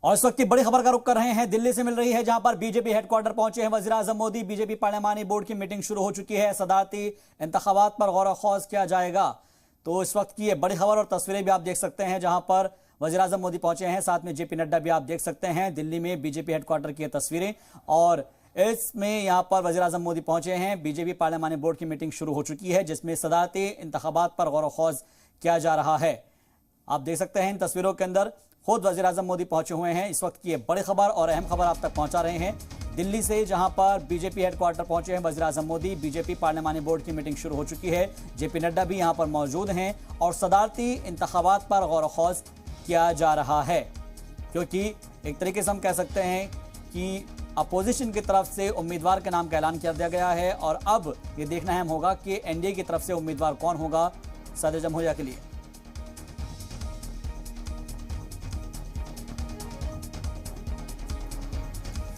और इस वक्त की बड़ी खबर का रुख कर रहे हैं, दिल्ली से मिल रही है, जहां पर बीजेपी हेडक्वार्टर पहुंचे हैं वजीर आजम मोदी। बीजेपी पार्लिमानी बोर्ड की मीटिंग शुरू हो चुकी है। सदारती इंतखाबात पर गौर खौज किया जाएगा। तो इस वक्त की ये बड़ी खबर और तस्वीरें भी आप देख सकते हैं, जहां पर वजीर आजम मोदी पहुंचे हैं, साथ में जेपी नड्डा भी आप देख सकते हैं। दिल्ली में बीजेपी हेडक्वार्टर की तस्वीरें, और इसमें यहां पर वजीर आजम मोदी पहुंचे हैं। बीजेपी पार्लिमानी बोर्ड की मीटिंग शुरू हो चुकी है, जिसमें सदारती इंतखाबात पर गौर खौज किया जा रहा है। आप देख सकते हैं इन तस्वीरों के अंदर खुद वजीर आजम मोदी पहुंचे हुए हैं। इस वक्त की ये बड़ी खबर और अहम खबर आप तक पहुंचा रहे हैं दिल्ली से, जहां पर बीजेपी हेडक्वार्टर पहुंचे हैं वजीर आजम मोदी। बीजेपी पार्लिमानी बोर्ड की मीटिंग शुरू हो चुकी है। जेपी नड्डा भी यहां पर मौजूद हैं और सदारती इंतखाबात पर गौर खौज किया जा रहा है, क्योंकि एक तरीके से हम कह सकते हैं कि अपोजिशन की तरफ से उम्मीदवार के नाम का ऐलान कर दिया गया है, और अब ये देखना अहम होगा कि एनडीए की तरफ से उम्मीदवार कौन होगा सदर जमहूरिया के लिए।